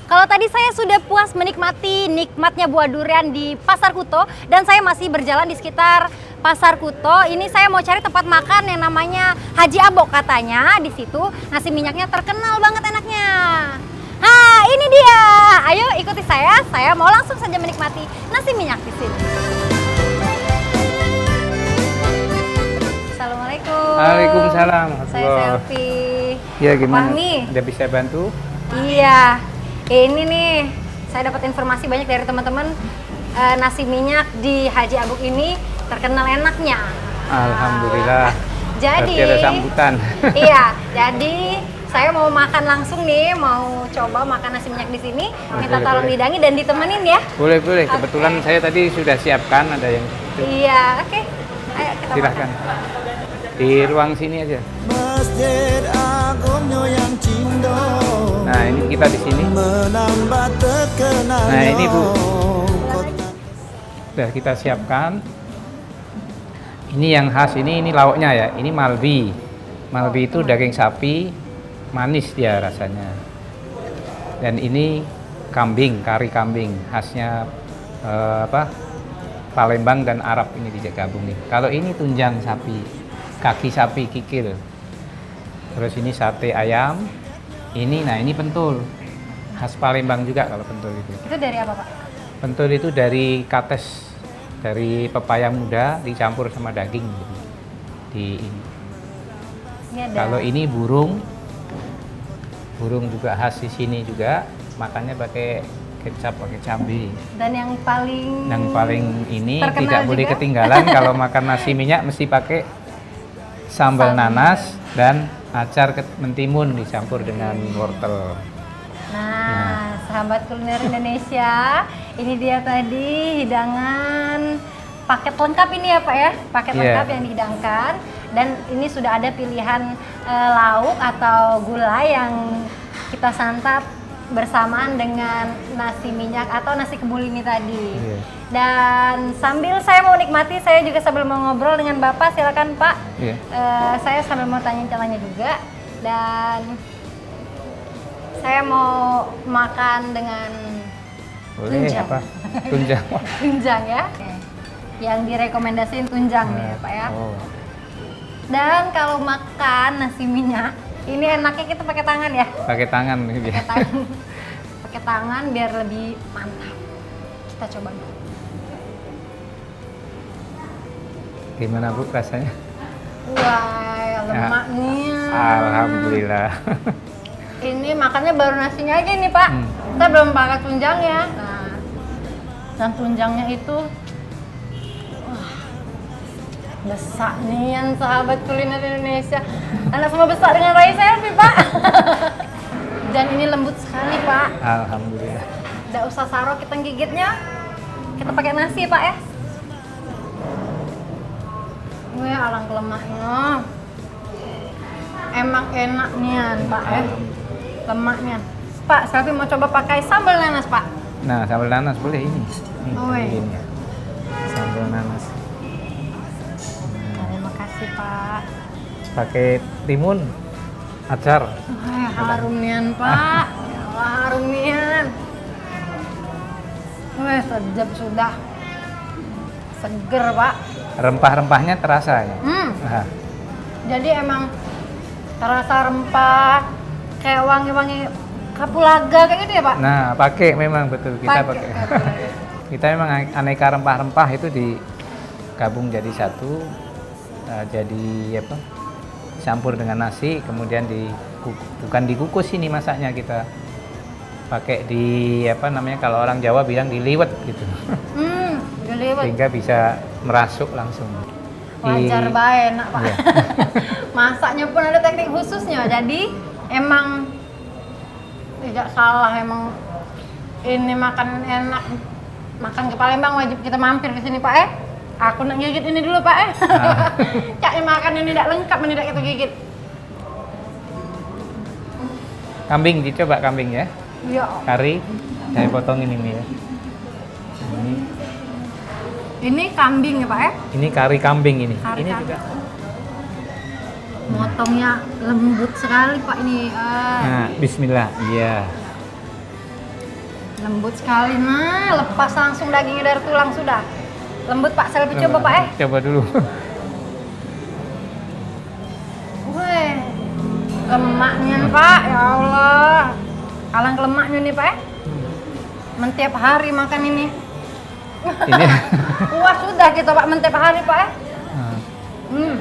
Kalau tadi saya sudah puas menikmati nikmatnya buah durian di Pasar Kuto dan saya masih berjalan di sekitar Pasar Kuto. Ini saya mau cari tempat makan yang namanya Haji Abok, katanya di situ nasi minyaknya terkenal banget enaknya. Nah, ini dia. Ayo ikuti saya. Saya mau langsung saja menikmati nasi minyak di sini. Assalamualaikum. Waalaikumsalam. Saya Selfie. Ya, gimana? Fahmi. Udah bisa bantu? Iya. Ini nih, saya dapat informasi banyak dari teman-teman, nasi minyak di Haji Abuk ini terkenal enaknya. Alhamdulillah. Jadi berarti ada sambutan. Iya, jadi saya mau makan langsung nih, mau coba makan nasi minyak di sini. Minta tolong boleh. didangi dan ditemenin ya. Boleh. Kebetulan saya tadi sudah siapkan, ada yang Iya, oke. Ayo kita silahkan. makan. Di ruang sini aja. Masjid Agungnya yang Cindo. Nah, ini kita di sini. Menambah terkenalnya. Nah, ini Bu. Sudah kita siapkan. Ini yang khas, ini lauknya ya. Ini malbi. Malbi itu daging sapi, manis dia rasanya. Dan ini kambing, kari kambing, khasnya Palembang dan Arab ini digabung nih. Kalau ini tunjang sapi, kaki sapi kikil. Terus ini sate ayam. Ini pentul. Khas Palembang juga kalau pentul itu. Itu dari apa, Pak? Pentul itu dari kates, dari pepaya muda dicampur sama daging. Di ini. Ini ada. Kalau ini burung juga khas di sini juga. Makannya pakai kecap, pakai cabai. Dan yang paling ini terkenal tidak boleh juga. ketinggalan kalau makan nasi minyak mesti pakai sambal nanas dan acar mentimun dicampur dengan wortel. Nah, sahabat kuliner Indonesia, ini dia tadi hidangan paket lengkap ini ya Pak ya, paket Iya. lengkap yang dihidangkan, dan ini sudah ada pilihan lauk atau gulai yang kita santap bersamaan dengan nasi minyak atau nasi kebul ini tadi. Iya. Dan sambil saya mau nikmati, saya juga sambil mau ngobrol dengan Bapak, silakan Pak. Iya. Saya sambil mau tanya-tanya juga, dan saya mau makan dengan Boleh tunjang. apa? Tunjang. Tunjang ya. Yang direkomendasiin tunjang nih ya Pak ya. Oh. Dan kalau makan nasi minyak, ini enaknya kita pakai tangan ya. Pakai tangan ini dia. Pakai tangan. Pakai tangan biar lebih mantap. Kita coba dulu. Gimana Bu rasanya? Wah, lemaknya. Alhamdulillah. Ini makannya baru nasinya aja nih Pak. Kita belum pakai tunjangnya. Nah, dan tunjangnya itu besar nih yang sahabat kuliner Indonesia. Anak semua besar dengan Rai Selfie Pak. Dan ini lembut sekali Pak. Alhamdulillah. Nggak usah saro kita gigitnya. Kita pakai nasi Pak ya. Wih, alang lemaknya. Emang enak nian Pak ya. Lemaknya. Pak, Selfie mau coba pakai sambal nanas Pak. Nah, sambal nanas boleh ini. Oh, iya. Ini. Sambal nanas. Terima kasih Pak. Pakai timun, acar. Wah, harum nian Pak. Ya Allah, harum nian. Wah, sedap sudah. Seger Pak. Rempah-rempahnya terasa ya. Nah, Jadi emang terasa rempah, kayak wangi-wangi kapulaga kayak gitu ya Pak? nah, pakai memang betul kita pakai. kapulaga. Kita memang aneka rempah-rempah itu digabung jadi satu, jadi apa? Campur dengan nasi, kemudian bukan dikukus ini masaknya, kita pakai di apa namanya, kalau orang Jawa bilang diliwet gitu. Geliwet. Sehingga bisa merasuk langsung. Wajar bae enak Pak. Iya. Masaknya pun ada teknik khususnya. Jadi emang tidak salah, emang ini makan enak. Makan ke Palembang wajib kita mampir di sini Pak ya. Aku nak gigit ini dulu Pak ya. Cak makan ini tidak lengkap, ini tidak kita gigit. Kambing, dicoba kambing ya. Ya. Kari, saya potongin ini ya. Ini kambing ya Pak ya. Ini kari kambing ini. Kari Ini kambing. juga. Motongnya lembut sekali Pak ini. Nah, bismillah. Iya. Lembut sekali, nah. Lepas langsung dagingnya dari tulang sudah. Lembut Pak, saya lebih coba Pak Coba dulu. Wih, lemaknya nih, Pak, ya Allah. Alang lemaknya nih Pak. Mentiap hari makan ini. Ini. Puas sudah kita Pak mentiap hari Pak. Nah,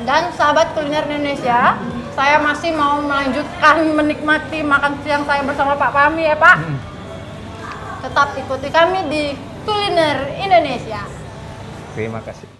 Dan sahabat kuliner Indonesia, saya masih mau melanjutkan menikmati makan siang saya bersama Pak Fahmi ya Pak. Tetap ikuti kami di Kuliner Indonesia. terima kasih.